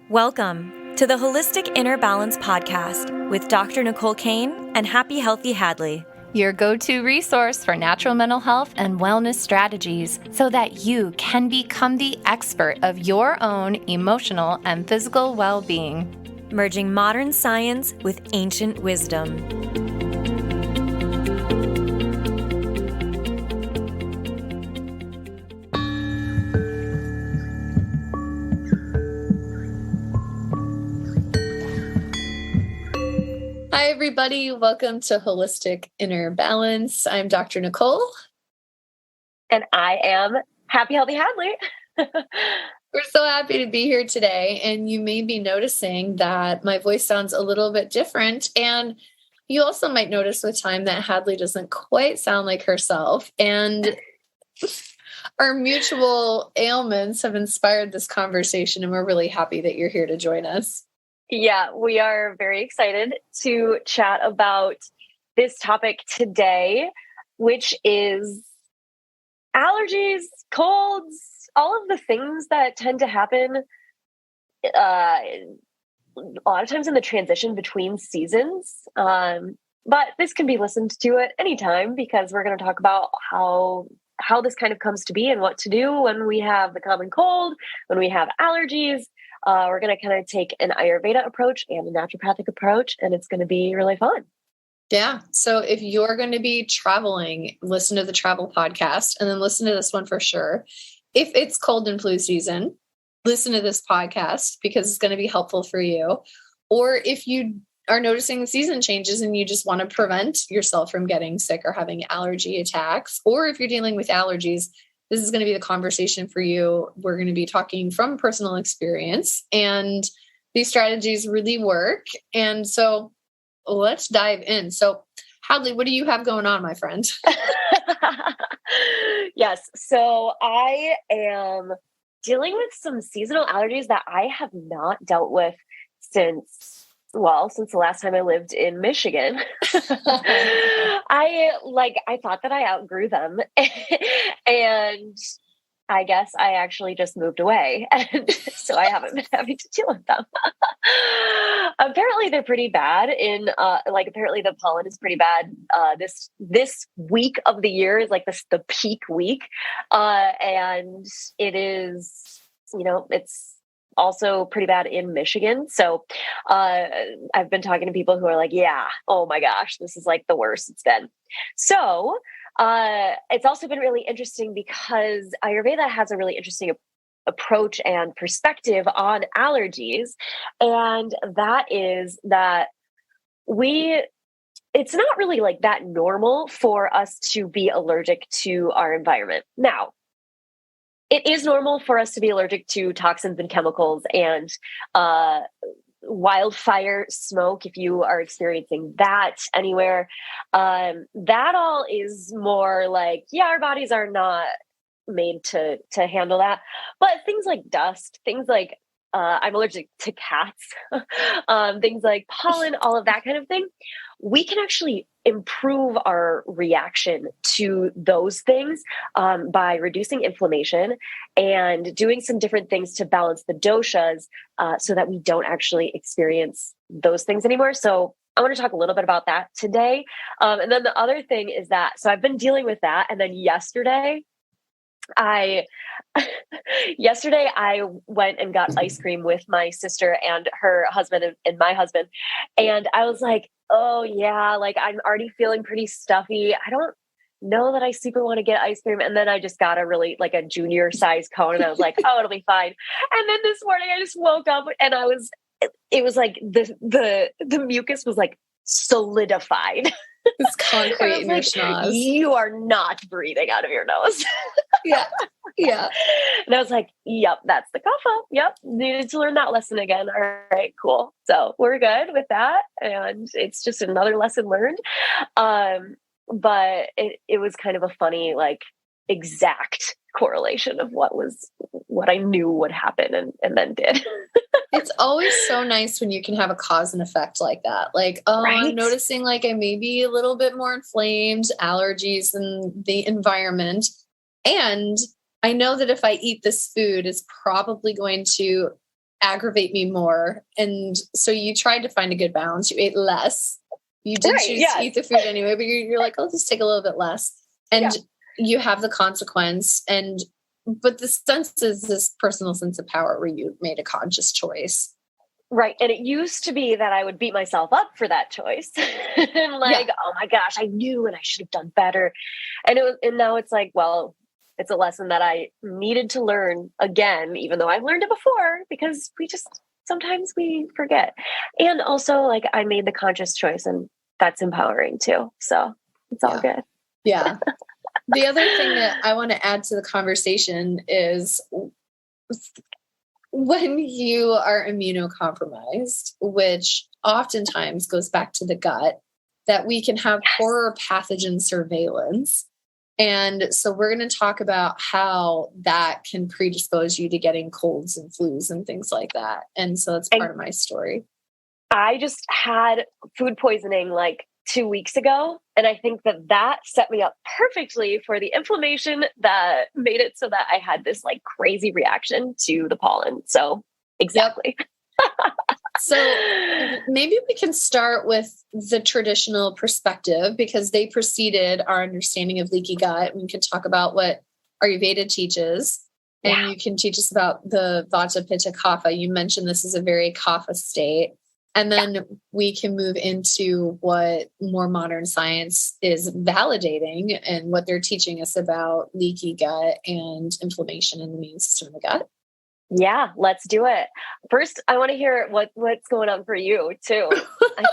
Welcome to the Holistic Inner Balance Podcast with Dr. Nicole Cain and Happy Healthy Hadley, your go-to resource for natural mental health and wellness strategies so that you can become the expert of your own emotional and physical well-being. merging modern science with ancient wisdom. Hi, everybody. Welcome to Holistic Inner Balance. I'm Dr. Nicole. And I am Happy Healthy Hadley. We're so happy to be here today. And you may be noticing that my voice sounds a little bit different. And you also might notice with time that Hadley doesn't quite sound like herself. And our mutual ailments have inspired this conversation. And we're really happy that you're here to join us. Yeah, we are very excited to chat about this topic today, which is allergies, colds, all of the things that tend to happen a lot of times in the transition between seasons. But this can be listened to at any time because we're going to talk about how this kind of comes to be and what to do when we have the common cold, when we have allergies. We're going to kind of take an Ayurveda approach and a naturopathic approach, and it's going to be really fun. Yeah. So if you're going to be traveling, listen to the travel podcast and then listen to this one for sure. If it's cold and flu season, listen to this podcast because it's going to be helpful for you. Or if you are noticing the season changes and you just want to prevent yourself from getting sick or having allergy attacks, or if you're dealing with allergies, this is going to be the conversation for you. We're going to be talking from personal experience, and these strategies really work. And so let's dive in. So Hadley, what do you have going on, my friend? Yes. So I am dealing with some seasonal allergies that I have not dealt with since the last time I lived in Michigan. I thought that I outgrew them and I guess I actually just moved away. And so I haven't been having to deal with them. Apparently they're pretty bad apparently the pollen is pretty bad. This week of the year is the peak week. And it is, it's also pretty bad in Michigan. So I've been talking to people who are like, yeah, oh my gosh, this is like the worst it's been. So it's also been really interesting because Ayurveda has a really interesting approach and perspective on allergies. And that is that it's not really like that normal for us to be allergic to our environment. Now, it is normal for us to be allergic to toxins and chemicals and wildfire smoke. If you are experiencing that anywhere, that all is more like, yeah, our bodies are not made to handle that. But things like dust, things like I'm allergic to cats, things like pollen, all of that kind of thing, we can actually improve our reaction to those things by reducing inflammation and doing some different things to balance the doshas so that we don't actually experience those things anymore. So I want to talk a little bit about that today. And then the other thing is that, so I've been dealing with that. And then yesterday I went and got ice cream with my sister and her husband and my husband. And I was like, oh yeah, like I'm already feeling pretty stuffy. I don't know that I super want to get ice cream. And then I just got a junior size cone and I was like, oh, it'll be fine. And then this morning I just woke up and it was like the mucus was like solidified. It's concrete in your schnoz. You are not breathing out of your nose. Yeah. And I was like, yep, that's the kapha. Yep. Needed to learn that lesson again. All right, cool. So we're good with that. And it's just another lesson learned. But it was kind of a funny, exact correlation of what I knew would happen and then did. It's always so nice when you can have a cause and effect like that. Right? I'm noticing I may be a little bit more inflamed, allergies and the environment. And I know that if I eat this food, it's probably going to aggravate me more. And so you tried to find a good balance. You ate less. You did choose to eat the food anyway, but you're like, I'll just take a little bit less. And you have the consequence. But the sense is this personal sense of power where you made a conscious choice. Right. And it used to be that I would beat myself up for that choice. And like, oh my gosh, I knew and I should have done better. And now it's like, well, it's a lesson that I needed to learn again, even though I've learned it before, because sometimes we forget. And also like I made the conscious choice, and that's empowering too. So it's all good. Yeah. The other thing that I want to add to the conversation is when you are immunocompromised, which oftentimes goes back to the gut, that we can have poorer pathogen surveillance. And so we're going to talk about how that can predispose you to getting colds and flus and things like that. And so that's part of my story. I just had food poisoning like 2 weeks ago. And I think that set me up perfectly for the inflammation that made it so that I had this like crazy reaction to the pollen. So exactly. So maybe we can start with the traditional perspective, because they preceded our understanding of leaky gut. We can talk about what Ayurveda teaches, and you can teach us about the vata, pitta, kapha. You mentioned this is a very kapha state. And then we can move into what more modern science is validating and what they're teaching us about leaky gut and inflammation in the immune system in the gut. Yeah, let's do it. First, I want to hear what's going on for you too. I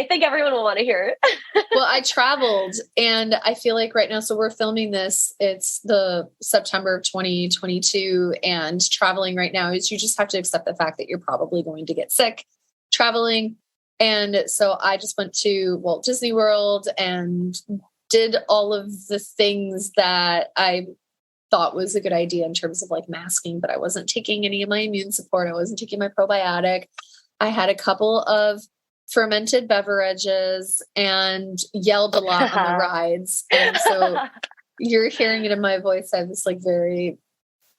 think everyone will want to hear it. Well, I traveled, and I feel like right now, so we're filming this, it's the September of 2022, and traveling right now is you just have to accept the fact that you're probably going to get sick traveling. And so I just went to Walt Disney World and did all of the things that I thought was a good idea in terms of like masking, but I wasn't taking any of my immune support. I wasn't taking my probiotic. I had a couple of fermented beverages and yelled a lot on the rides. And so you're hearing it in my voice. I have this like very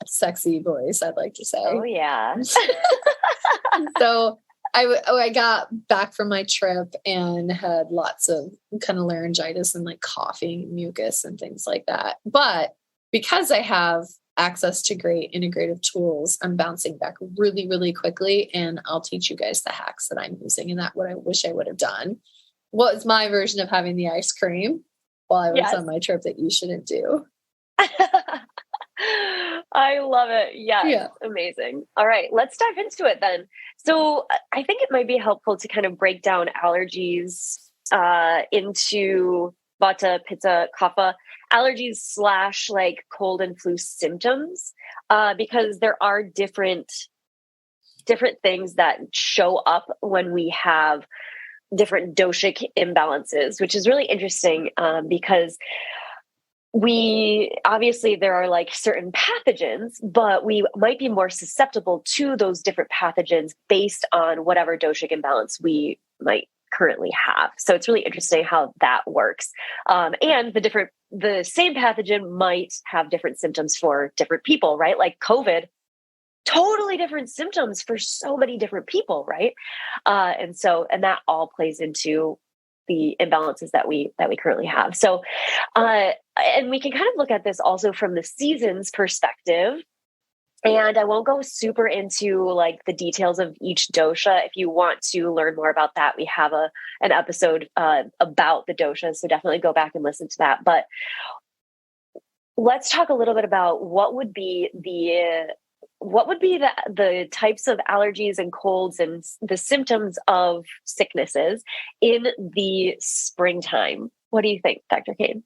sexy voice, I'd like to say. Oh yeah. So I got back from my trip and had lots of kind of laryngitis and like coughing, mucus and things like that. But because I have access to great integrative tools, I'm bouncing back really, really quickly. And I'll teach you guys the hacks that I'm using and that what I wish I would have done. What was my version of having the ice cream while I was on my trip that you shouldn't do? I love it. Yeah. Amazing. All right, let's dive into it then. So I think it might be helpful to kind of break down allergies into vata, pitta, kapha, allergies / like cold and flu symptoms, because there are different things that show up when we have different doshic imbalances, which is really interesting because there are like certain pathogens, but we might be more susceptible to those different pathogens based on whatever doshic imbalance we might currently have. So it's really interesting how that works. And the same pathogen might have different symptoms for different people, right? Like COVID, totally different symptoms for so many different people, right? And that all plays into the imbalances that we currently have. So, and we can kind of look at this also from the seasons perspective. And I won't go super into like the details of each dosha. If you want to learn more about that, we have an episode about the doshas. So definitely go back and listen to that. But let's talk a little bit about what would be the types of allergies and colds and the symptoms of sicknesses in the springtime. What do you think, Dr. Cain?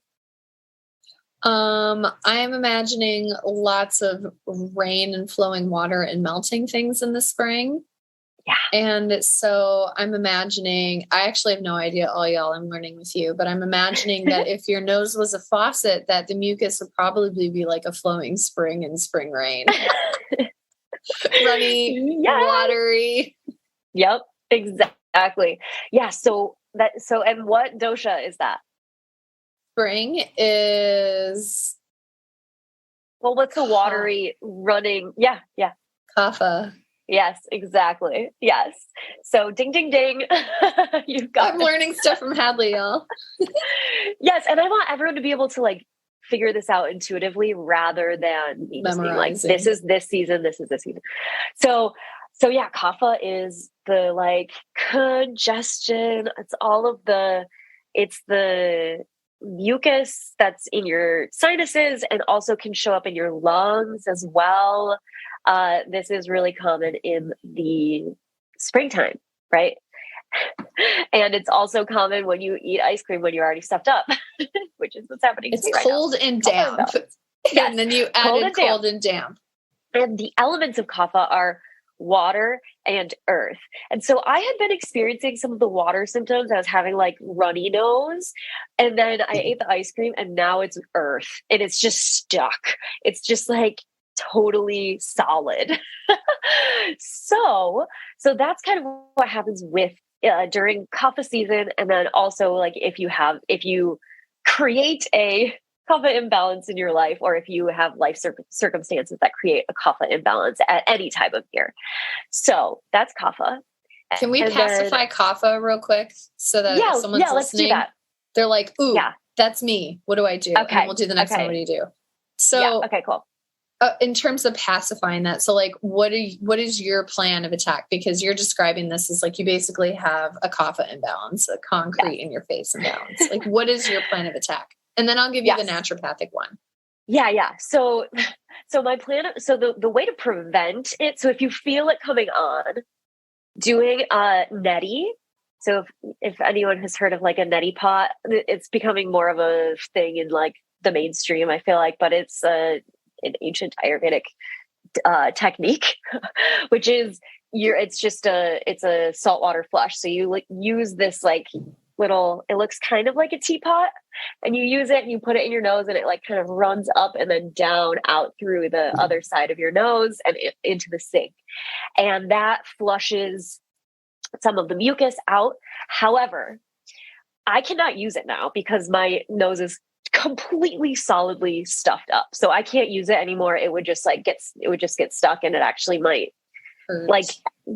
I am imagining lots of rain and flowing water and melting things in the spring. Yeah. And so I'm imagining, I actually have no idea, all y'all, I'm learning with you, but I'm imagining that if your nose was a faucet, that the mucus would probably be like a flowing spring and spring rain. Runny, watery. Yep, exactly. Yeah. And what dosha is that? Spring is. Well, what's the watery running? Yeah. Kapha. Yes, exactly. Yes. So ding, ding, ding. You've got I'm learning stuff from Hadley, y'all. Yes. And I want everyone to be able to like figure this out intuitively rather than me just being like, Memorizing. this is this season, this is this season. So yeah, kapha is the like congestion. It's the mucus that's in your sinuses and also can show up in your lungs as well. This is really common in the springtime, right? And it's also common when you eat ice cream when you're already stuffed up, which is what's happening to It's me right cold now. and damp. Yes. And then you added cold and damp. And the elements of kapha are water and earth. And so I had been experiencing some of the water symptoms. I was having like runny nose. And then I ate the ice cream and now it's earth and it's just stuck. It's just like totally solid. So that's kind of what happens with during kapha season. And then also like if you create a kapha imbalance in your life, or if you have life circumstances that create a kapha imbalance at any time of year. So that's kapha. Can we pacify kapha real quick so that if someone's listening, let's do that. They're like, ooh, that's me. What do I do? Okay. And we'll do the next one. What do you do? So, okay, cool. In terms of pacifying that, so like, what is your plan of attack? Because you're describing this as like, you basically have a kapha imbalance, a concrete in your face imbalance. Like, what is your plan of attack? And then I'll give you the naturopathic one. Yeah. So my plan, the way to prevent it, so if you feel it coming on, doing neti. So if anyone has heard of like a neti pot, it's becoming more of a thing in like the mainstream, I feel like, but it's an ancient Ayurvedic technique, which is it's a saltwater flush. So you like use this like it looks kind of like a teapot, and you use it and you put it in your nose and it like kind of runs up and then down out through the other side of your nose and into the sink. And that flushes some of the mucus out. However, I cannot use it now because my nose is completely solidly stuffed up. So I can't use it anymore. It would just get stuck, and it actually might like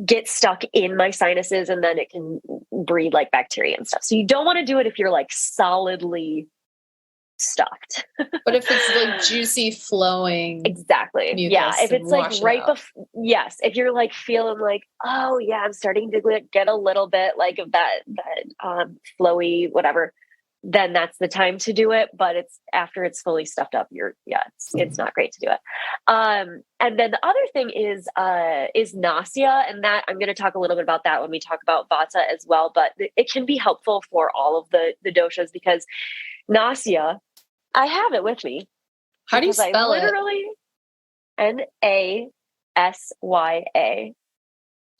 get stuck in my sinuses, and then it can breed like bacteria and stuff. So you don't want to do it if you're like solidly stuffed. But if it's like juicy flowing. Exactly. Yeah. If it's like right before, yes. If you're like feeling like, oh yeah, I'm starting to get a little bit like of that flowy, whatever, then that's the time to do it. But it's after it's fully stuffed up, it's not great to do it. And then the other thing is nausea, and that I'm going to talk a little bit about that when we talk about vata as well, but it can be helpful for all of the doshas, because nausea, I have it with me. How do you spell it? Literally Nasya.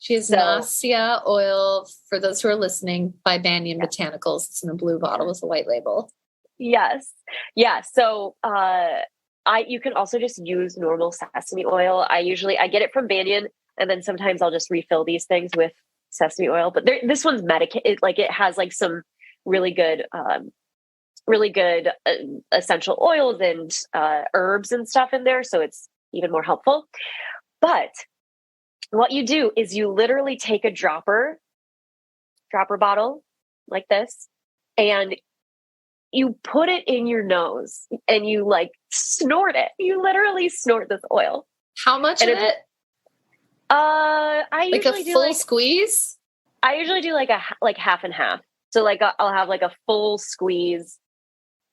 She has nausea oil, for those who are listening, by Banyan Botanicals. It's in a blue bottle with a white label. Yes. Yeah. So you can also just use normal sesame oil. I get it from Banyan, and then sometimes I'll just refill these things with sesame oil. But this one's medicated. Like it has like some really good essential oils and herbs and stuff in there. So it's even more helpful. But what you do is you literally take a dropper bottle like this, and you put it in your nose and you like snort it. You literally snort this oil. How much of it? I usually do a full squeeze. I usually do like half and half. So like I'll have like a full squeeze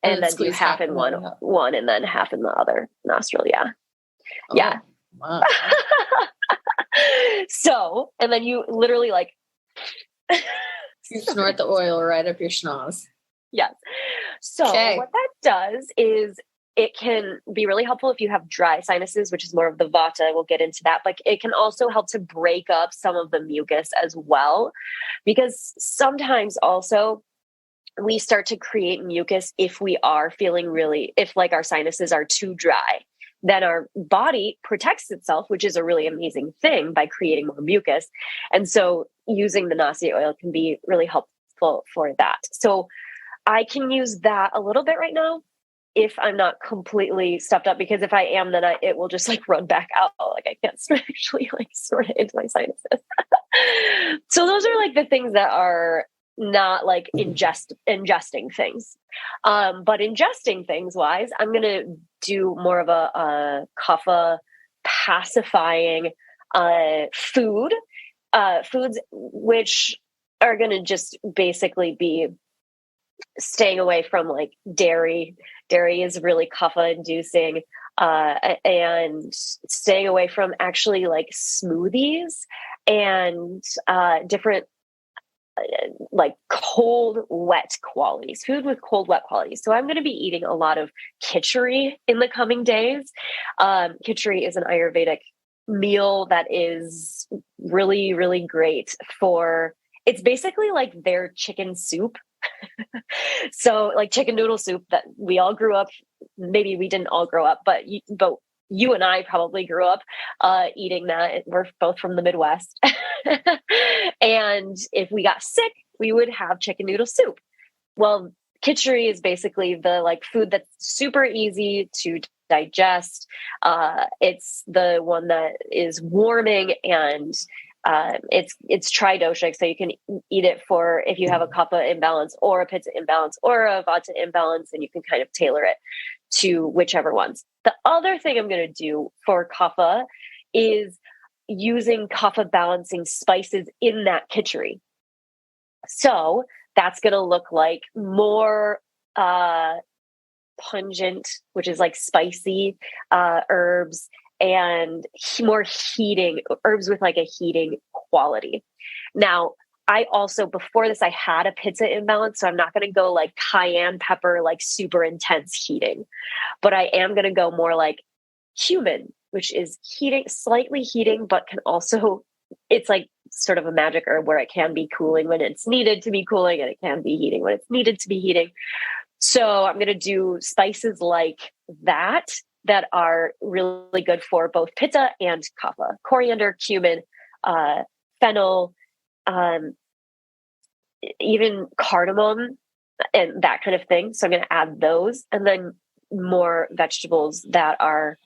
and then do half in one and then half in the other nostril. Yeah. Oh, yeah. Wow. So, and then you literally like you snort the oil right up your schnoz. Yes. So what that does is it can be really helpful if you have dry sinuses, which is more of the vata. We'll get into that, but it can also help to break up some of the mucus as well, because sometimes also we start to create mucus if we are feeling if like our sinuses are too dry. Then our body protects itself, which is a really amazing thing, by creating more mucus. And so using the nausea oil can be really helpful for that. So I can use that a little bit right now if I'm not completely stuffed up, because if I am, then it will just like run back out. Like I can't actually like sort it into my sinuses. So those are like the things that are not like ingesting things. But ingesting things wise, I'm going to do more of a kapha pacifying foods, which are going to just basically be staying away from like dairy. Dairy is really kapha inducing, and staying away from actually like smoothies and different like cold, wet qualities, food with cold, wet qualities. So I'm going to be eating a lot of khichdi in the coming days. Khichdi is an Ayurvedic meal that is really, really great for, it's basically like their chicken soup. So like chicken noodle soup that we all grew up, maybe we didn't all grow up, but you and I probably grew up eating that. We're both from the Midwest. And if we got sick, we would have chicken noodle soup. Well, khichdi is basically the like food that's super easy to digest. It's the one that is warming, and it's Tri-doshic, so you can eat it for if you have a kapha imbalance or a pitta imbalance or a vata imbalance, and you can kind of tailor it to whichever ones. The other thing I'm going to do for kapha is using kapha balancing spices in that khichdi. So that's going to look like more pungent, which is like spicy herbs, and more heating herbs with like a heating quality. Now, I also, before this, I had a pitta imbalance, so I'm not going to go like cayenne pepper, like super intense heating, but I am going to go more like cumin, which is heating, slightly heating, but can also, it's like sort of a magic herb where it can be cooling when it's needed to be cooling, and it can be heating when it's needed to be heating. So I'm going to do spices like that are really good for both pitta and kapha: coriander, cumin, fennel, even cardamom, and that kind of thing. So I'm going to add those, and then more vegetables that are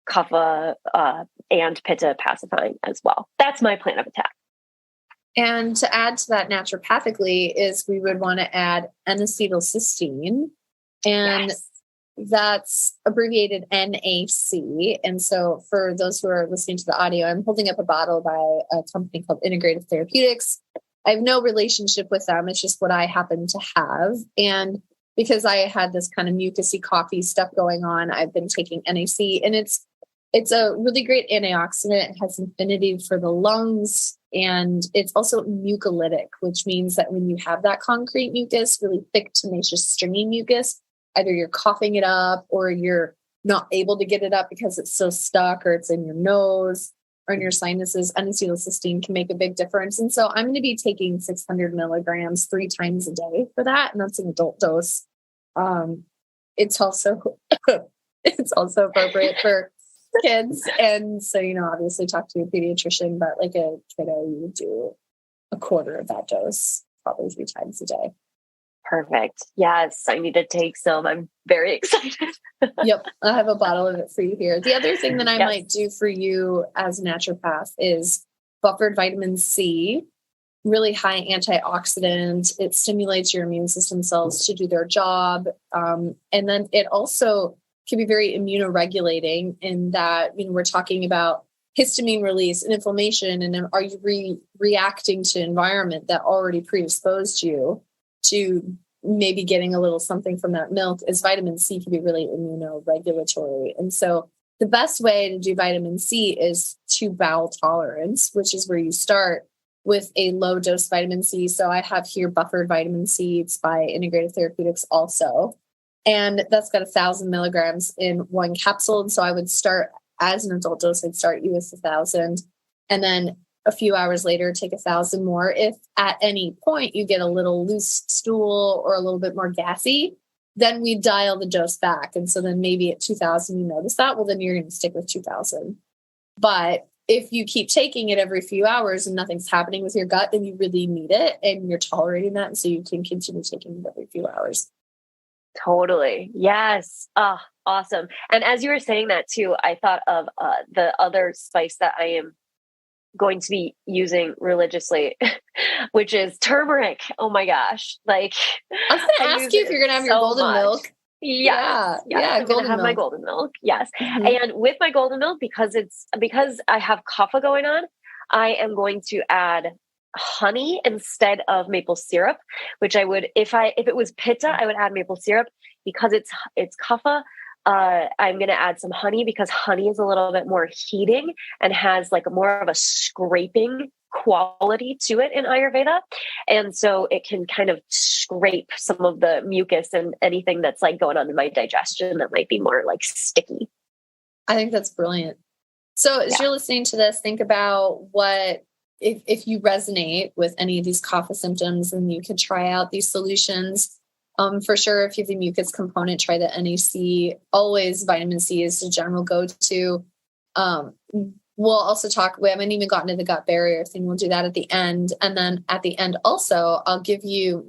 kapha and pitta pacifying as well. That's my plan of attack. And to add to that naturopathically is we would want to add N-acetylcysteine, and Yes. that's abbreviated NAC. And so for those who are listening to the audio, I'm holding up a bottle by a company called Integrative Therapeutics. I have no relationship with them. It's just what I happen to have. And because I had this kind of mucusy coffee stuff going on, I've been taking NAC, and it's a really great antioxidant. It has affinity for the lungs, and it's also mucolytic, which means that when you have that concrete mucus, really thick, tenacious, stringy mucus, either you're coughing it up or you're not able to get it up because it's so stuck, or it's in your nose or in your sinuses, N-acetylcysteine can make a big difference. And so I'm going to be taking 600 milligrams 3 times a day for that. And that's an adult dose. It's also appropriate for kids. And so, obviously talk to your pediatrician, but like a kiddo, you would do a quarter of that dose, probably 3 times a day. Perfect. Yes, I need to take some. I'm very excited. Yep. I have a bottle of it for you here. The other thing that I might do for you as a naturopath is buffered vitamin C, really high antioxidant. It stimulates your immune system cells to do their job. And then it also can be very immunoregulating in that, we're talking about histamine release and inflammation. And are you reacting to environment that already predisposed you to maybe getting a little something from that milk? Is vitamin C can be really immunoregulatory. And so the best way to do vitamin C is to bowel tolerance, which is where you start with a low dose vitamin C. So I have here buffered vitamin C. It's by Integrative Therapeutics also. And that's got 1,000 milligrams in 1 capsule. And so I would start as an adult dose, I'd start you with 1,000. And then a few hours later, take 1,000 more. If at any point you get a little loose stool or a little bit more gassy, then we dial the dose back. And so then maybe at 2,000, you notice that, well, then you're going to stick with 2,000. But if you keep taking it every few hours and nothing's happening with your gut, then you really need it and you're tolerating that. And so you can continue taking it every few hours. Totally. Yes. Ah, awesome. And as you were saying that too, I thought of the other spice that I am going to be using religiously, which is turmeric. Oh my gosh. Like I was going to I ask use you it if you're going to have your so golden much. milk. Yes. Yeah. Yes. Yeah. I'm going to Golden have my milk. golden milk. Yes. Mhm. And with my golden milk, because I have kapha going on, I am going to add honey instead of maple syrup, which I would, if it was pitta, I would add maple syrup. Because it's kapha. I'm going to add some honey because honey is a little bit more heating and has like more of a scraping quality to it in Ayurveda. And so it can kind of scrape some of the mucus and anything that's like going on in my digestion that might be more like sticky. I think that's brilliant. So as you're listening to this, think about what, if you resonate with any of these kapha symptoms, and you could try out these solutions. For sure, if you have the mucus component, try the NAC. Always vitamin C is the general go-to. We'll also talk, we haven't even gotten to the gut barrier thing. We'll do that at the end. And then at the end also, I'll give you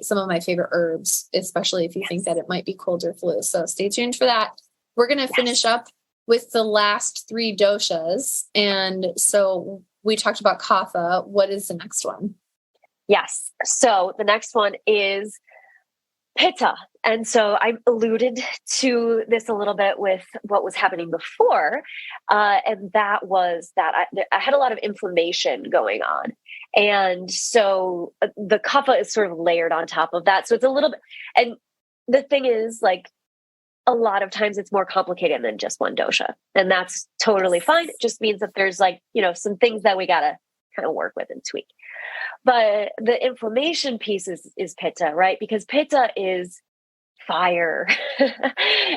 some of my favorite herbs, especially if you think that it might be cold or flu. So stay tuned for that. We're going to finish up with the last 3 doshas. And so we talked about kapha. What is the next one? Yes. So the next one is pitta. And so I alluded to this a little bit with what was happening before. And that was that I had a lot of inflammation going on. And so the kapha is sort of layered on top of that. So it's a little bit, and the thing is, like, a lot of times it's more complicated than just one dosha. And that's totally fine. It just means that there's like, some things that we got to kind of work with and tweak. But the inflammation piece is pitta, right? Because pitta is fire.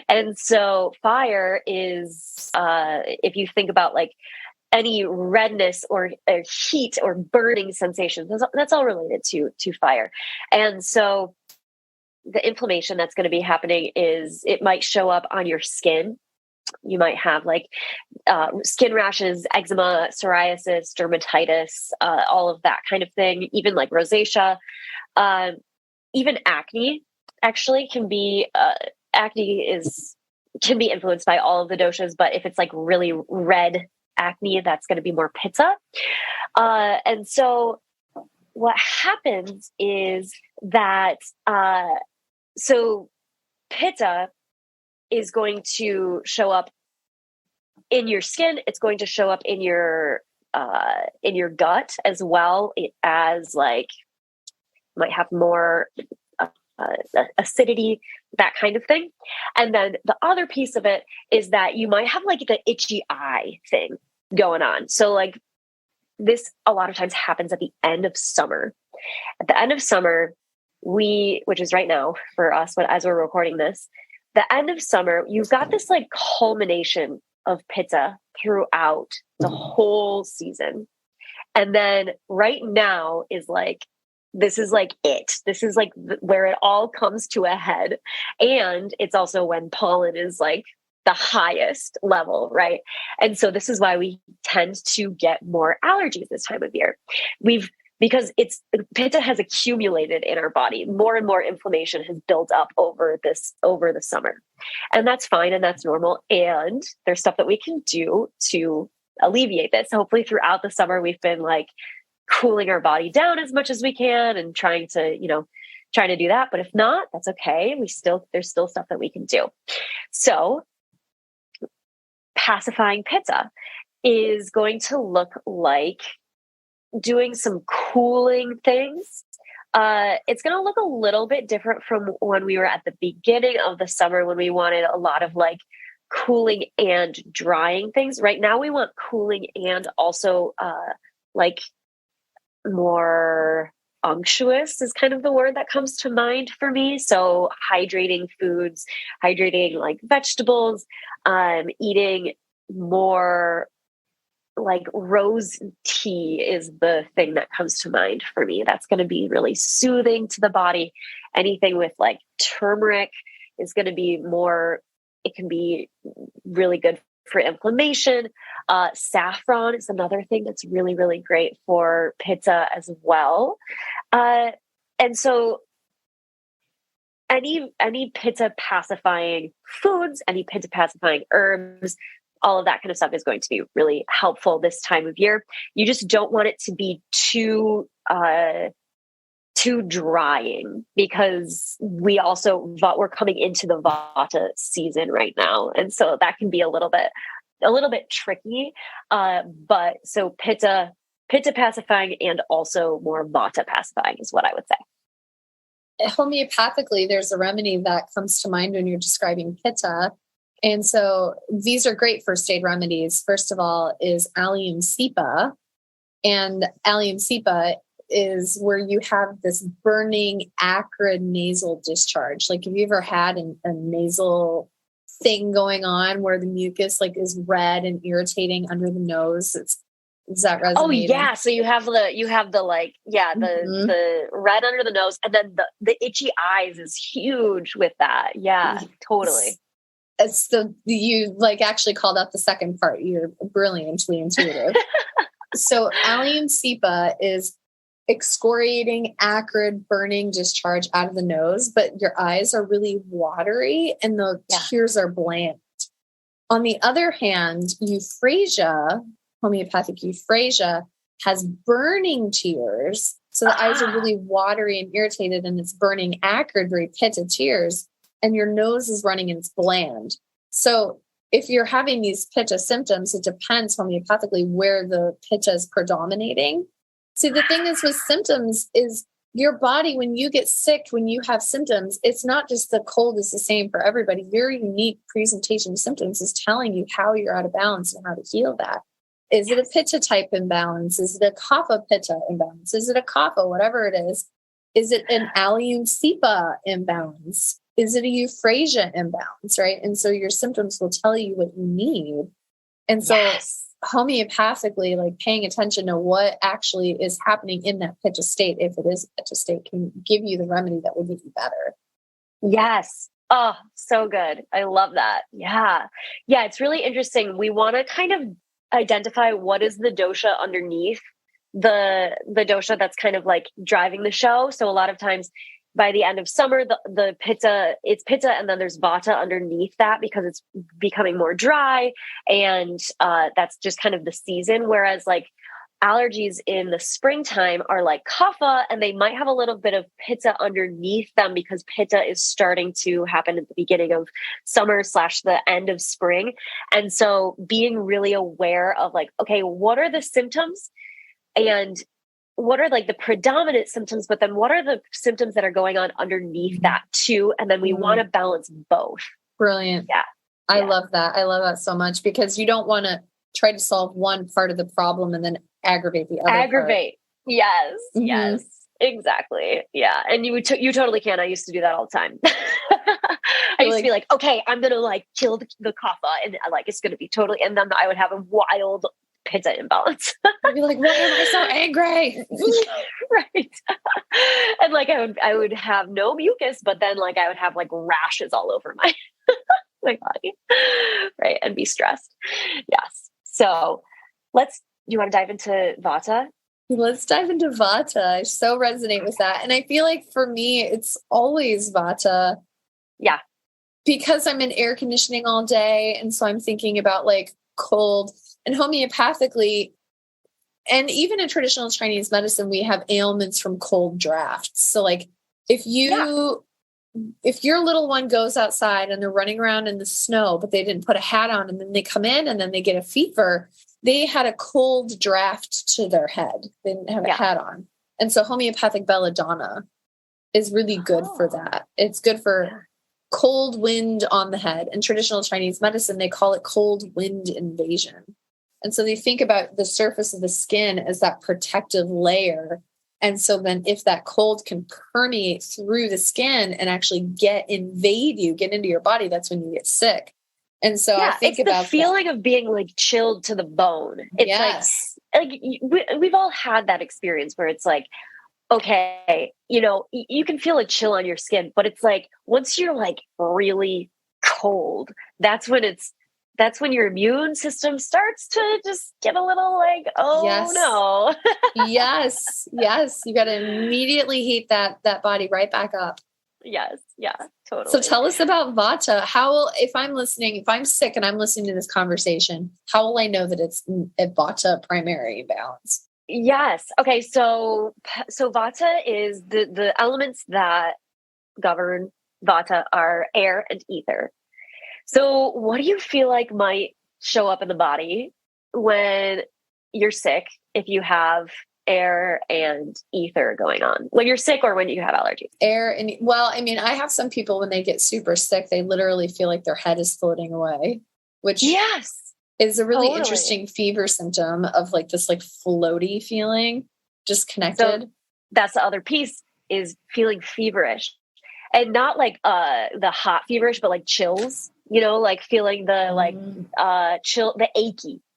And so fire is, if you think about like any redness or heat or burning sensations, that's all related to fire. And so the inflammation that's going to be happening is it might show up on your skin. You might have like skin rashes, eczema, psoriasis, dermatitis, all of that kind of thing, even like rosacea, even acne actually can be, can be influenced by all of the doshas, but if it's like really red acne, that's going to be more pitta. And so what happens is that, so pitta is going to show up in your skin. It's going to show up in your gut as well as like might have more acidity, that kind of thing. And then the other piece of it is that you might have like the itchy eye thing going on. So like this a lot of times happens at the end of summer. At the end of summer, which is right now for us, but as we're recording this, the end of summer, you've got this like culmination of pitta throughout the whole season. And then right now is like, this is like it. This is like where it all comes to a head. And it's also when pollen is like the highest level, right? And so this is why we tend to get more allergies this time of year. Because pitta has accumulated in our body. More and more inflammation has built up over the summer. And that's fine and that's normal. And there's stuff that we can do to alleviate this. Hopefully throughout the summer, we've been like cooling our body down as much as we can and trying to do that. But if not, that's okay. There's still stuff that we can do. So pacifying pitta is going to look like doing some cooling things. It's going to look a little bit different from when we were at the beginning of the summer when we wanted a lot of like cooling and drying things. Right now we want cooling and also like more unctuous is kind of the word that comes to mind for me. So hydrating foods, hydrating like vegetables, eating more like rose tea is the thing that comes to mind for me. That's going to be really soothing to the body. Anything with like turmeric is going to be more, it can be really good for inflammation. Saffron is another thing that's really, really great for pitta as well. And so any pitta pacifying foods, any pitta pacifying herbs, all of that kind of stuff is going to be really helpful this time of year. You just don't want it to be too drying, because we're coming into the vata season right now, and so that can be a little bit tricky. But so pitta pacifying and also more vata pacifying is what I would say. Homeopathically, there's a remedy that comes to mind when you're describing pitta. And so these are great first aid remedies. First of all is Allium cepa. And Allium cepa is where you have this burning, acrid nasal discharge. Like, have you ever had a nasal thing going on where the mucus is red and irritating under the nose? Does that resonate? Oh yeah. So you have the the red under the nose, and then the itchy eyes is huge with that. Yeah, totally. You actually called out the second part. You're brilliantly intuitive. So Allium cepa is excoriating, acrid, burning discharge out of the nose, but your eyes are really watery and the tears are bland. On the other hand, euphrasia, homeopathic euphrasia, has burning tears. So the eyes are really watery and irritated, and it's burning, acrid, very pitta tears, and your nose is running and it's bland. So if you're having these pitta symptoms, it depends homeopathically where the pitta is predominating. See, the thing is with symptoms is your body, when you get sick, when you have symptoms, it's not just the cold is the same for everybody. Your unique presentation of symptoms is telling you how you're out of balance and how to heal that. Is it a pitta type imbalance? Is it a kapha pitta imbalance? Is it a kapha, whatever it is? Is it an Allium cepa imbalance? Is it a euphrasia imbalance, right? And so your symptoms will tell you what you need. And so homeopathically, paying attention to what actually is happening in that pitta state, if it is a pitta state, can give you the remedy that will get you better. Yes. Oh, so good. I love that. Yeah. Yeah. It's really interesting. We want to kind of identify what is the dosha underneath the dosha that's kind of driving the show. So a lot of times by the end of summer, the it's pitta, and then there's vata underneath that because it's becoming more dry. And that's just kind of the season. Whereas allergies in the springtime are like kapha, and they might have a little bit of pitta underneath them because pitta is starting to happen at the beginning of summer / the end of spring. And so being really aware of okay, what are the symptoms and what are the predominant symptoms, but then what are the symptoms that are going on underneath that too? And then we want to balance both. Brilliant. Yeah. I love that. I love that so much, because you don't want to try to solve one part of the problem and then aggravate the other part. Yes. Mm-hmm. Yes, exactly. Yeah. And you totally can. I used to do that all the time. I used to be okay, I'm going to kill the kapha, and it's going to be totally, and then I would have a wild pitta imbalance. I'd be like, why am I so angry? Right. And I would have no mucus, but then I would have rashes all over my body. Right. And be stressed. Yes. So you want to dive into vata? Let's dive into vata. I so resonate with that. And I feel for me, it's always vata. Yeah. Because I'm in air conditioning all day. And so I'm thinking about cold. And homeopathically, and even in traditional Chinese medicine, we have ailments from cold drafts. So if your little one goes outside and they're running around in the snow, but they didn't put a hat on, and then they come in and then they get a fever, they had a cold draft to their head. They didn't have a hat on. And so homeopathic belladonna is really good for that. It's good for cold wind on the head. In traditional Chinese medicine, they call it cold wind invasion. And so they think about the surface of the skin as that protective layer. And so then if that cold can permeate through the skin and actually get into your body, that's when you get sick. And so I think about the feeling of being chilled to the bone. It's we've all had that experience where it's okay, you can feel a chill on your skin, but it's once you're really cold, that's when your immune system starts to just get a little no. Yes. You got to immediately heat that body right back up. Yes. Yeah, totally. So tell us about vata. If I'm sick and I'm listening to this conversation, how will I know that it's a vata primary imbalance? Yes. Okay. So vata is the elements that govern vata are air and ether. So what do you feel like might show up in the body when you're sick if you have air and ether going on? When you're sick or when you have allergies? Air and, well, I mean, I have some people when they get super sick, they literally feel like their head is floating away, which Yes. is a really Totally. interesting fever symptom of like this like floaty feeling, just connected. So that's the other piece, is feeling feverish, and not like the hot feverish, but like chills, like feeling the chill, the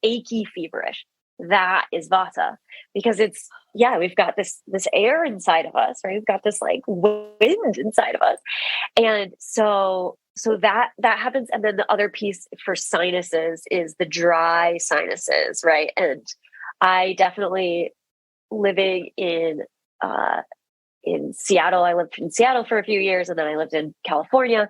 achy feverish. That is vata, because we've got this air inside of us, right? We've got this like wind inside of us. And so that happens. And then the other piece for sinuses is the dry sinuses, right? And I definitely, living in Seattle, I lived in Seattle for a few years, and then I lived in California.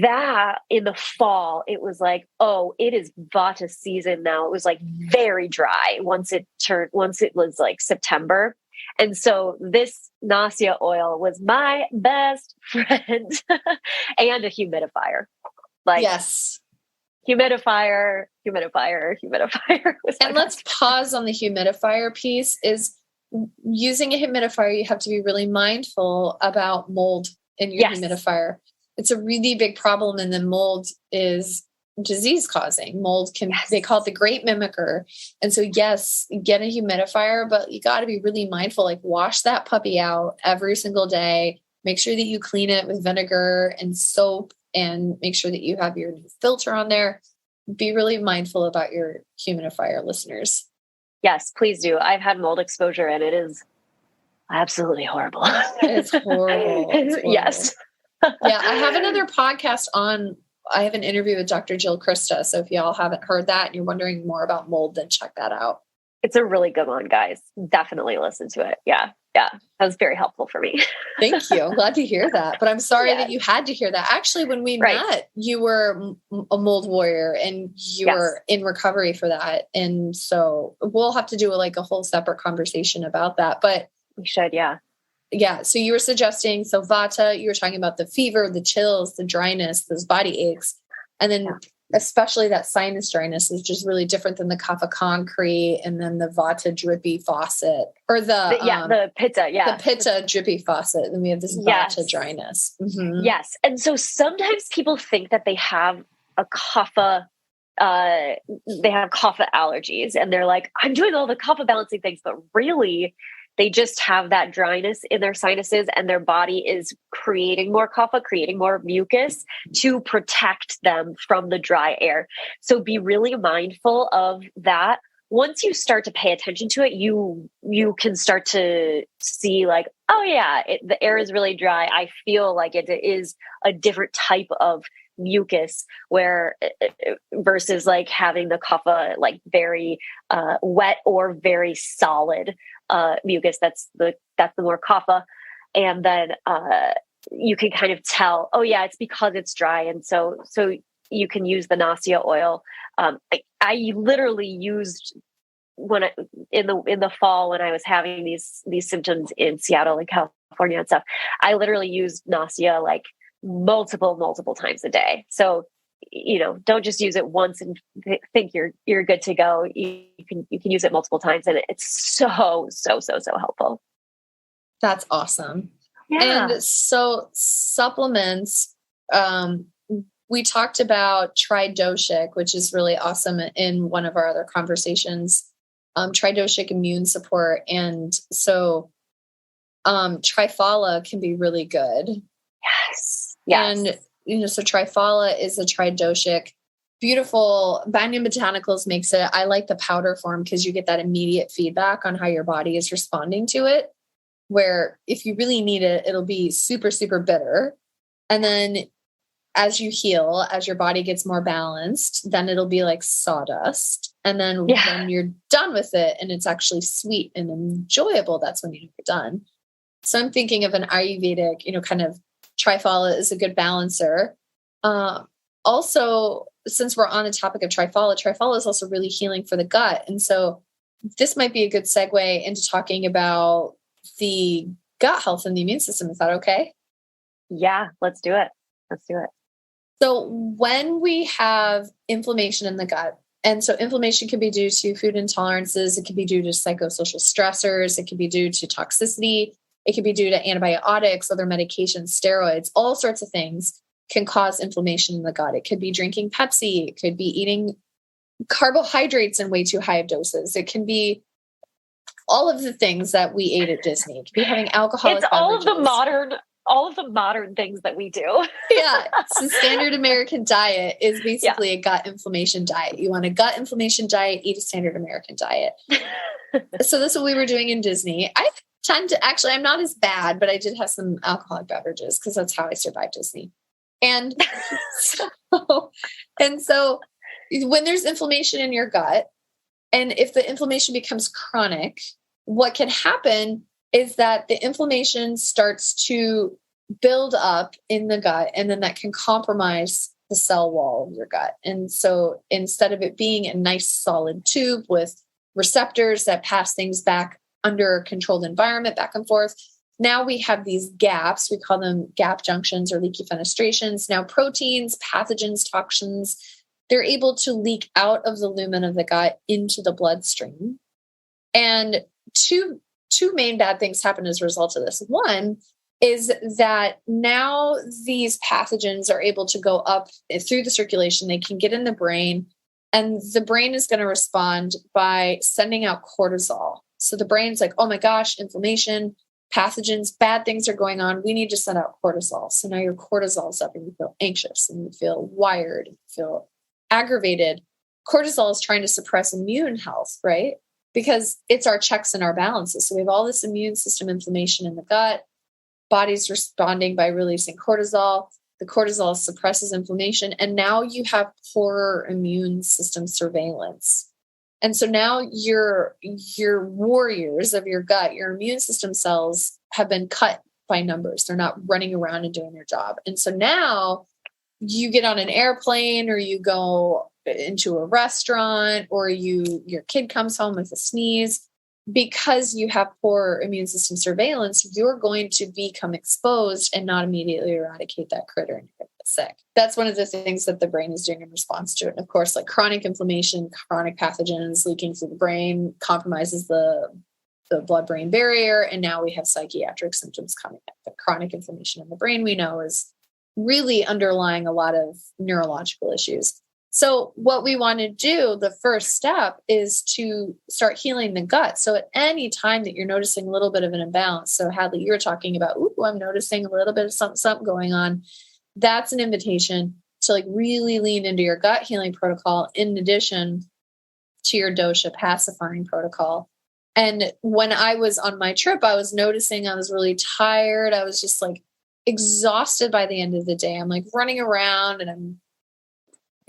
That in the fall, it was like, oh, it is vata season now. It was like very dry once it was like September. And so this Nasya oil was my best friend and a humidifier. Like, yes. Humidifier. And let's pause on the humidifier piece. Is using a humidifier, you have to be really mindful about mold in your humidifier. It's a really big problem. And then mold is disease causing. Mold they call it the great mimicker. And so, yes, get a humidifier, but you got to be really mindful, like wash that puppy out every single day. Make sure that you clean it with vinegar and soap, and make sure that you have your filter on there. Be really mindful about your humidifier, listeners. Yes, please do. I've had mold exposure and it is absolutely horrible. It's horrible. Yes. Yeah, I have another podcast on. I have an interview with Dr. Jill Krista. So if y'all haven't heard that and you're wondering more about mold, then check that out. It's a really good one, guys. Definitely listen to it. Yeah. That was very helpful for me. Thank you. I'm glad to hear that. But I'm sorry that you had to hear that. Actually, when we met, you were a mold warrior and you were in recovery for that. And so we'll have to do a whole separate conversation about that. But we should, yeah. Yeah. So you were suggesting, vata, you were talking about the fever, the chills, the dryness, those body aches. And then especially that sinus dryness is just really different than the kapha concrete, and then the vata drippy faucet, or the pitta. Yeah. The pitta drippy faucet. And we have this vata dryness. Mm-hmm. Yes. And so sometimes people think that they have a kapha, kapha allergies, and they're like, I'm doing all the kapha balancing things, but really they just have that dryness in their sinuses, and their body is creating more kapha, creating more mucus to protect them from the dry air. So be really mindful of that. Once you start to pay attention to it, you can start to see like, oh yeah, the air is really dry. I feel like it is a different type of mucus, where versus like having the kapha like very wet or very solid mucus. That's the more kapha. And then you can kind of tell, oh yeah, it's because it's dry. And so you can use the Nasya oil. I literally used in the fall when I was having these symptoms in Seattle and California and stuff, I literally used Nasya like multiple times a day. So, don't just use it once and think you're good to go. You can use it multiple times, and it's so helpful. That's awesome. Yeah. And so supplements, we talked about Tri-doshic, which is really awesome in one of our other conversations, Tri-doshic immune support. And so Triphala can be really good. Yes. And, so Triphala is a Tri-doshic. Beautiful. Banyan Botanicals makes it. I like the powder form because you get that immediate feedback on how your body is responding to it, where if you really need it, it'll be super, super bitter. And then as you heal, as your body gets more balanced, then it'll be like sawdust. And then when you're done with it and it's actually sweet and enjoyable, that's when you're done. So I'm thinking of an Ayurvedic, kind of Triphala is a good balancer. Also, since we're on the topic of Triphala is also really healing for the gut. And so this might be a good segue into talking about the gut health and the immune system. Is that okay? Yeah, let's do it. So when we have inflammation in the gut, and so inflammation can be due to food intolerances, it can be due to psychosocial stressors, it can be due to toxicity, it can be due to antibiotics, other medications, steroids, all sorts of things can cause inflammation in the gut. It could be drinking Pepsi, it could be eating carbohydrates in way too high of doses. It can be all of the things that we ate at Disney. It could be having alcoholic beverages. All of the modern things that we do. Yeah. So standard American diet is basically a gut inflammation diet. You want a gut inflammation diet, eat a standard American diet. So that's what we were doing in Disney. I tend to I'm not as bad, but I did have some alcoholic beverages because that's how I survived Disney. And so when there's inflammation in your gut, and if the inflammation becomes chronic, what can happen is that the inflammation starts to build up in the gut, and then that can compromise the cell wall of your gut. And so instead of it being a nice solid tube with receptors that pass things back under a controlled environment back and forth, now we have these gaps. We call them gap junctions or leaky fenestrations. Now proteins, pathogens, toxins, they're able to leak out of the lumen of the gut into the bloodstream. And two main bad things happen as a result of this. One is that now these pathogens are able to go up through the circulation. They can get in the brain, and the brain is going to respond by sending out cortisol. So the brain's like, oh my gosh, inflammation, pathogens, bad things are going on. We need to send out cortisol. So now your cortisol's up and you feel anxious and you feel wired, you feel aggravated. Cortisol is trying to suppress immune health, right? Because it's our checks and our balances. So we have all this immune system inflammation in the gut. Body's responding by releasing cortisol. The cortisol suppresses inflammation. And now you have poorer immune system surveillance. And so now your warriors of your gut, your immune system cells have been cut by numbers. They're not running around and doing their job. And so now you get on an airplane, or you go into a restaurant, or your kid comes home with a sneeze. Because you have poor immune system surveillance, you're going to become exposed and not immediately eradicate that critter and get sick. That's one of the things that the brain is doing in response to it. And of course, like chronic inflammation, chronic pathogens leaking through the brain compromises the blood-brain barrier. And now we have psychiatric symptoms coming up. The chronic inflammation in the brain, we know, is really underlying a lot of neurological issues. So what we want to do, the first step, is to start healing the gut. So at any time that you're noticing a little bit of an imbalance, so Hadley, you're talking about, I'm noticing a little bit of something going on. That's an invitation to like really lean into your gut healing protocol in addition to your dosha pacifying protocol. And when I was on my trip, I was noticing I was really tired. I was just like exhausted by the end of the day. I'm like running around and I'm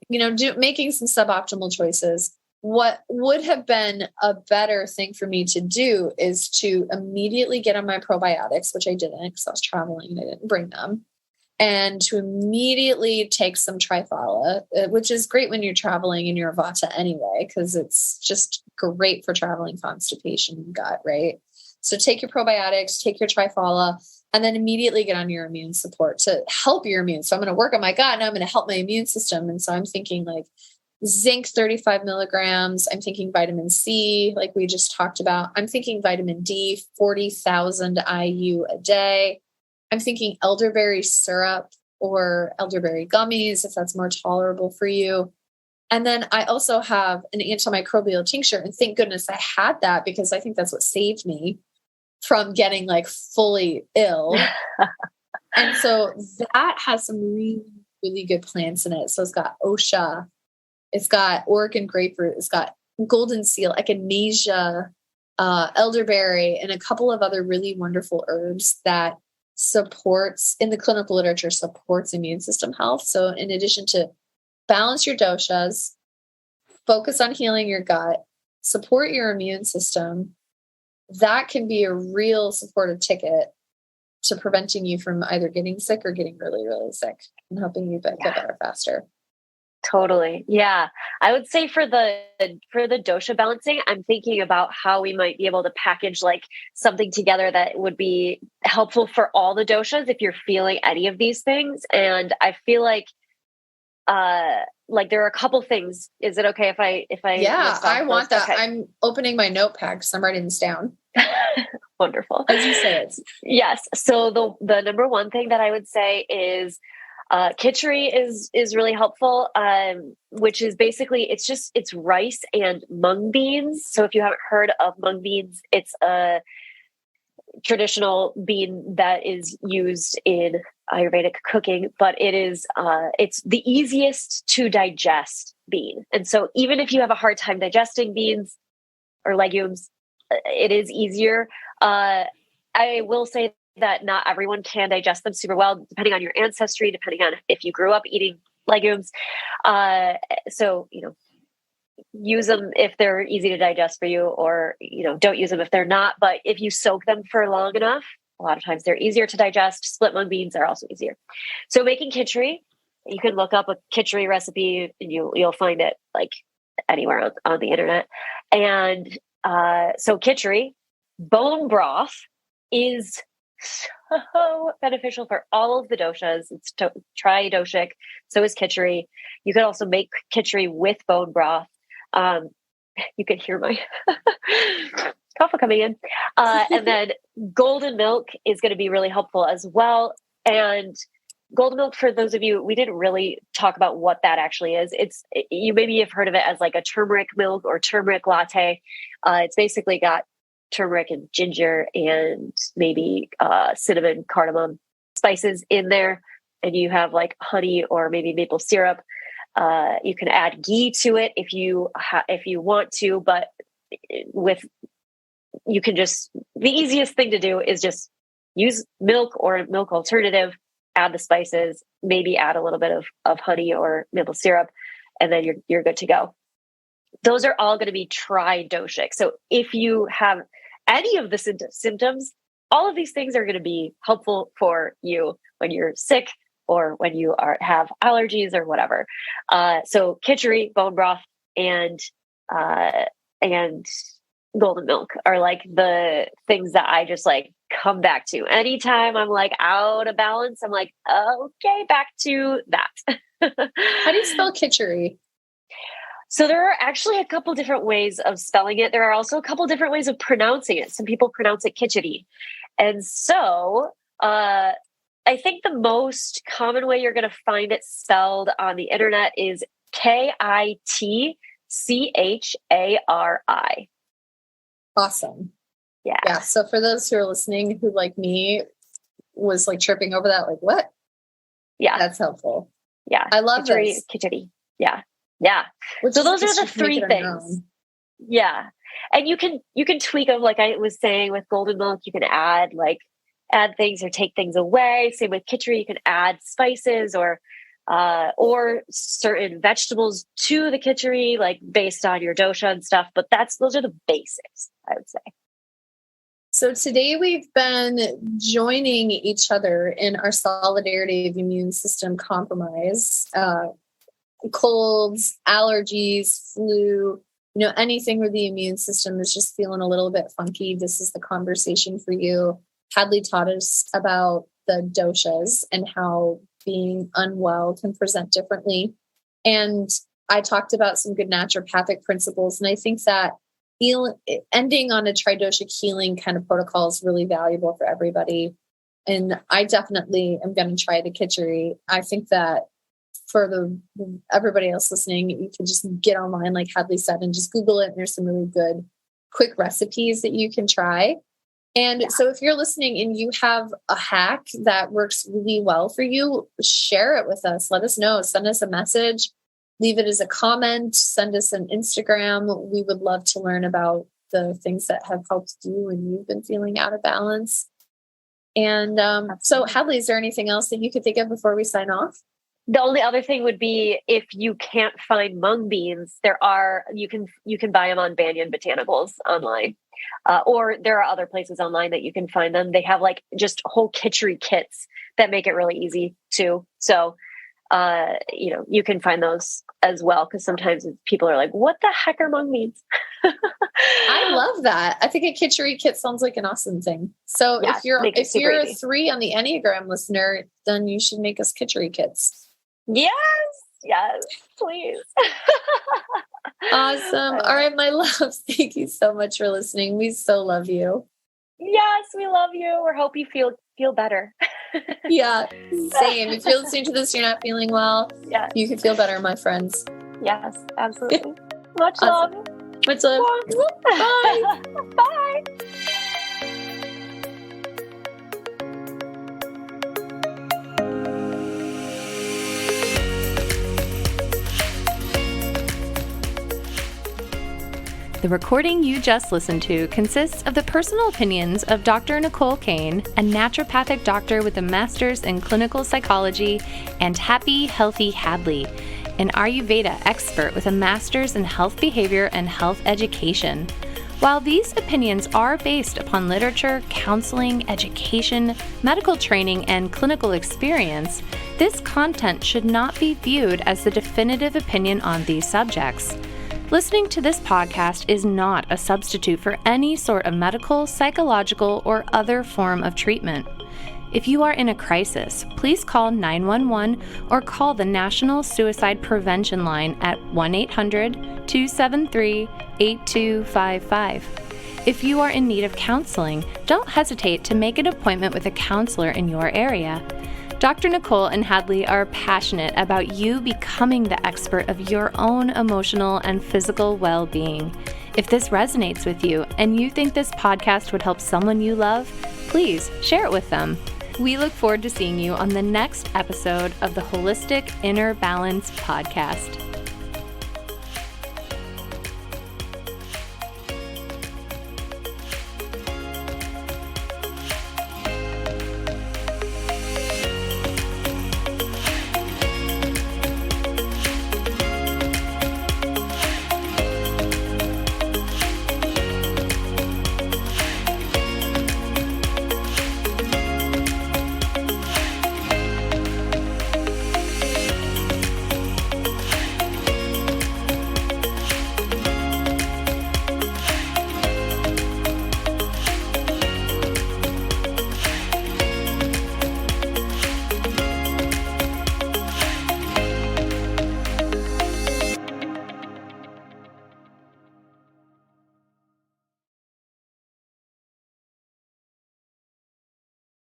making some suboptimal choices. What would have been a better thing for me to do is to immediately get on my probiotics, which I didn't because I was traveling and I didn't bring them, and to immediately take some Triphala, which is great when you're traveling and you're vata anyway, because it's just great for traveling constipation and gut, right? So take your probiotics, take your Triphala, and then immediately get on your immune support to help your immune. So I'm going to work on my gut, and I'm going to help my immune system. And so I'm thinking like zinc, 35 milligrams. I'm thinking vitamin C, like we just talked about. I'm thinking vitamin D, 40,000 IU a day. I'm thinking elderberry syrup or elderberry gummies, if that's more tolerable for you. And then I also have an antimicrobial tincture. And thank goodness I had that, because I think that's what saved me from getting like fully ill. And so that has some really, really good plants in it. So it's got osha, it's got Oregon grapefruit, it's got golden seal, echinacea, elderberry, and a couple of other really wonderful herbs that supports, in the clinical literature, supports immune system health. So in addition to balance your doshas, focus on healing your gut, support your immune system, that can be a real supportive ticket to preventing you from either getting sick or getting really, really sick and helping you get better faster. Totally. Yeah. I would say for the dosha balancing, I'm thinking about how we might be able to package like something together that would be helpful for all the doshas if you're feeling any of these things. And I feel like there are a couple things. Is it okay if I Yeah, I want that. Okay. I'm opening my notepad because I'm writing this down. Wonderful. As you say it. Yes. So the number one thing that I would say is khichdi is really helpful, which is basically it's rice and mung beans. So if you haven't heard of mung beans, it's a traditional bean that is used in Ayurvedic cooking, but it's the easiest to digest bean. And so even if you have a hard time digesting beans or legumes, it is easier. I will say that not everyone can digest them super well, depending on your ancestry, depending on if you grew up eating legumes. So, use them if they're easy to digest for you, or, don't use them if they're not. But if you soak them for long enough, a lot of times they're easier to digest. Split mung beans are also easier. So making khichdi, you can look up a khichdi recipe and you'll find it like anywhere on the internet. And so khichdi, bone broth is so beneficial for all of the doshas. It's Tri-doshic. So is khichdi. You could also make khichdi with bone broth. You can hear my kapha coming in. And then golden milk is going to be really helpful as well. And golden milk, for those of you, we didn't really talk about what that actually is. You maybe have heard of it as like a turmeric milk or turmeric latte. It's basically got turmeric and ginger and maybe cinnamon, cardamom, spices in there. And you have like honey or maybe maple syrup. You can add ghee to it if you want to, but you can just, the easiest thing to do is just use milk or milk alternative, add the spices, maybe add a little bit of honey or maple syrup, and then you're good to go. Those are all going to be tri-doshic. So if you have any of the symptoms, all of these things are going to be helpful for you when you're sick or when you have allergies or whatever. So khichdi, bone broth, and golden milk are like the things that I just like come back to. Anytime I'm like out of balance, I'm like, okay, back to that. How do you spell khichdi? So there are actually a couple different ways of spelling it. There are also a couple different ways of pronouncing it. Some people pronounce it khichdi. And so I think the most common way you're going to find it spelled on the internet is Kitchari. Awesome. Yeah. Yeah. So for those who are listening, who like me was like tripping over that, like what? Yeah. That's helpful. Yeah. I love this. Khichdi. Yeah. Yeah. So those are the three things. Yeah. And you can tweak them. Like I was saying with golden milk, you can add things or take things away. Same with khichdi, you can add spices or certain vegetables to the khichdi, like based on your dosha and stuff. But those are the basics, I would say. So today we've been joining each other in our solidarity of immune system compromise, colds, allergies, flu, anything where the immune system is just feeling a little bit funky. This is the conversation for you. Hadley taught us about the doshas and how being unwell can present differently. And I talked about some good naturopathic principles. And I think that ending on a tri-doshic healing kind of protocol is really valuable for everybody. And I definitely am going to try the khichdi. I think that for everybody else listening, you can just get online, like Hadley said, and just Google it. And there's some really good, quick recipes that you can try. And so if you're listening and you have a hack that works really well for you, share it with us. Let us know. Send us a message. Leave it as a comment. Send us an Instagram. We would love to learn about the things that have helped you when you've been feeling out of balance. And so, Hadley, is there anything else that you could think of before we sign off? The only other thing would be if you can't find mung beans, you can buy them on Banyan Botanicals online. Or there are other places online that you can find them. They have like just whole kitchery kits that make it really easy too. So, you can find those as well. Cause sometimes people are like, what the heck are mung beans? I love that. I think a kitchery kit sounds like an awesome thing. So Yeah, if you're a easy. 3 on the Enneagram listener, then you should make us kitchery kits. Yes, please. Awesome. All right, my loves. Thank you so much for listening. We so love you. Yes, we love you. We hope you feel better. Yeah, same. If you're listening to this, you're not feeling well. Yes. You can feel better, my friends. Yes, absolutely. Much Awesome. love. Much love. Bye. Bye. The recording you just listened to consists of the personal opinions of Dr. Nicole Cain, a naturopathic doctor with a master's in clinical psychology, and Happy Healthy Hadley, an Ayurveda expert with a master's in health behavior and health education. While these opinions are based upon literature, counseling, education, medical training, and clinical experience, this content should not be viewed as the definitive opinion on these subjects. Listening to this podcast is not a substitute for any sort of medical, psychological, or other form of treatment. If you are in a crisis, please call 911 or call the National Suicide Prevention Line at 1-800-273-8255. If you are in need of counseling, don't hesitate to make an appointment with a counselor in your area. Dr. Nicole and Hadley are passionate about you becoming the expert of your own emotional and physical well-being. If this resonates with you and you think this podcast would help someone you love, please share it with them. We look forward to seeing you on the next episode of the Holistic Inner Balance podcast.